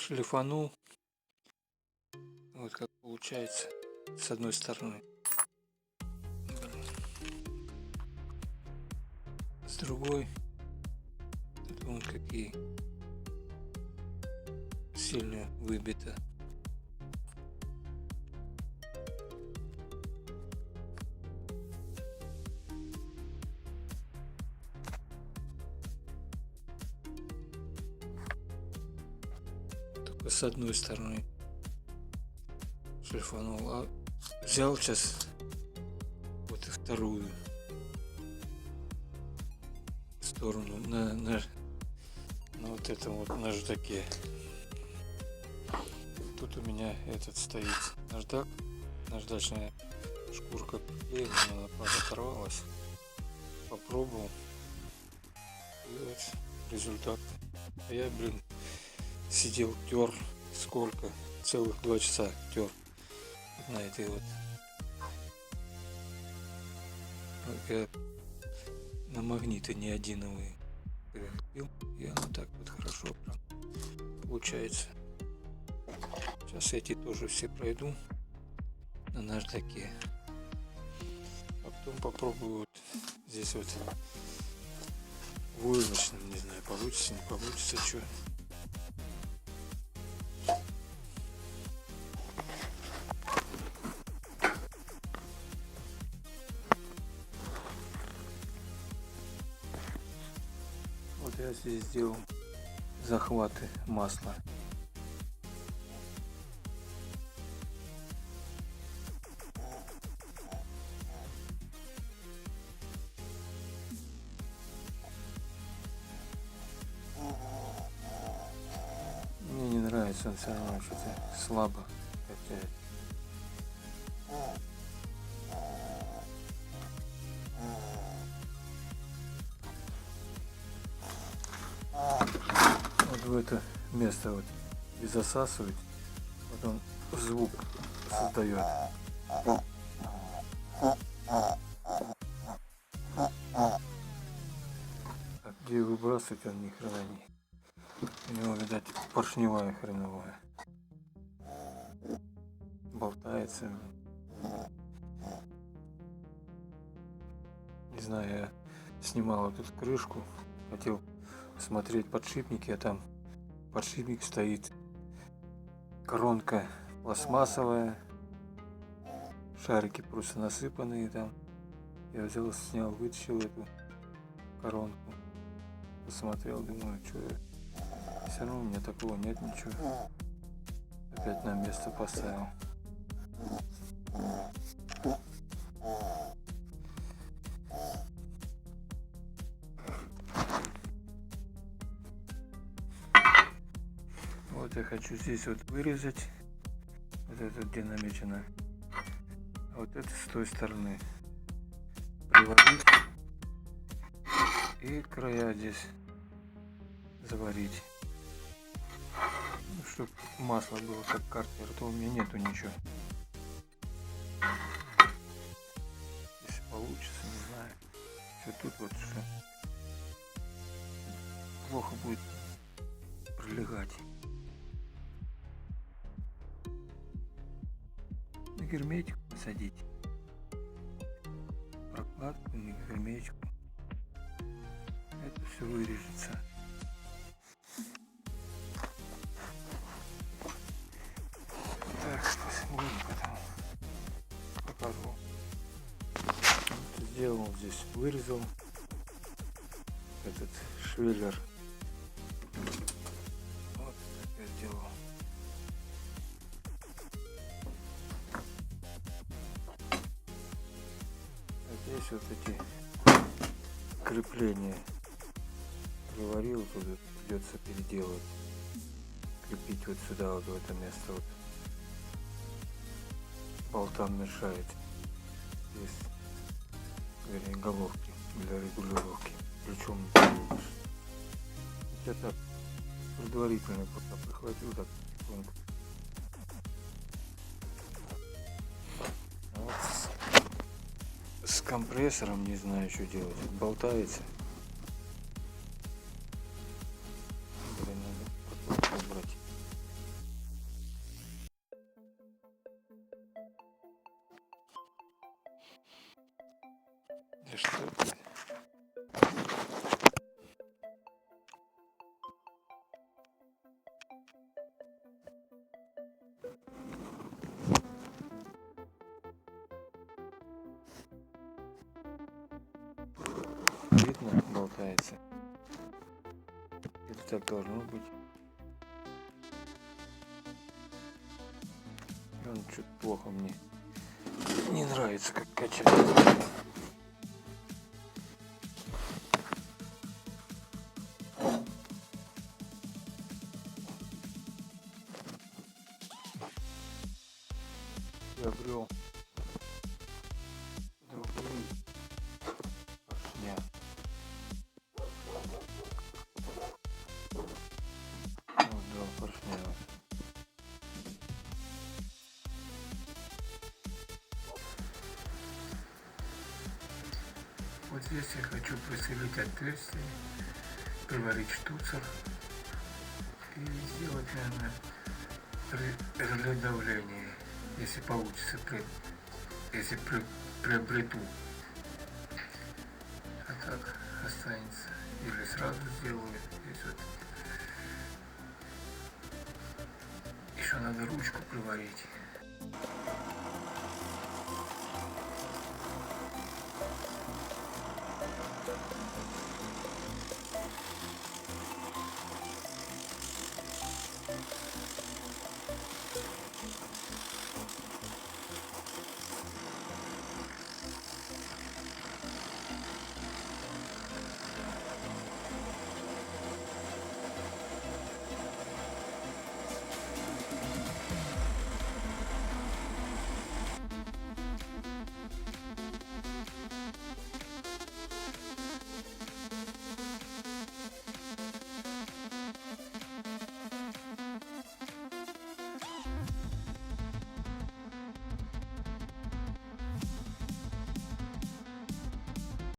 шлифанул. Вот как получается с одной стороны. С другой. Тут вон какие сильно выбито. Только с одной стороны шлифанул, а взял сейчас вот и вторую сторону на вот этом вот наждаке. Тут у меня этот стоит наждак, наждачная шкурка приклеена, она оторвалась. Попробовал, и вот результат. А я, сидел, тер сколько, целых 2 часа тер на этой вот. Я на магниты неодиновые пил, и оно так вот хорошо получается. Сейчас эти тоже все пройду на наждаке, а потом попробую вот здесь вот войлочным, не знаю, получится, не получится, что. Вот я здесь сделал захваты масла. Мне не нравится, он все равно что-то слабо качает. Вот в это место вот и засасывать, вот он звук создает. А где выбрасывать, он ни хрена не. У него, видать, поршневая хреновая. Болтается. Не знаю, я снимал вот эту крышку, хотел смотреть подшипники, а там подшипник стоит, коронка пластмассовая, шарики просто насыпанные там. Я взял, снял, вытащил эту коронку, посмотрел, думаю, что все равно у меня такого нет ничего. Опять на место поставил. Вот я хочу здесь вот вырезать, вот это где намечено, а вот это с той стороны приварить и края здесь заварить, чтобы масло было как картер, а то у меня нету ничего. Если получится, не знаю, что тут вот что плохо будет пролегать. На герметик посадить, прокладку на герметику, это все вырежется. Так, посмотрим потом, покажу. Вот сделал здесь, вырезал этот швеллер. Вот так я сделал. Здесь вот эти крепления приварил, тут придется переделать, крепить вот сюда, вот в это место, вот болтам мешает. Здесь, вернее, головки для регулировки, ключом не делаешь. Я так предварительно пока прихватил, так тихонько. С компрессором не знаю, что делать. Болтается. Блин, надо убрать. Или что это? Видно, болтается. Это так должно быть. И он что-то плохо мне. Не нравится, как качает. Приобрел другие поршня. Вот два поршня. Вот здесь я хочу просверлить отверстие, приварить штуцер и сделать, наверное, реле давления, если получится, если приобрету. А так останется. Или сразу сделаю. Здесь вот еще надо ручку приварить.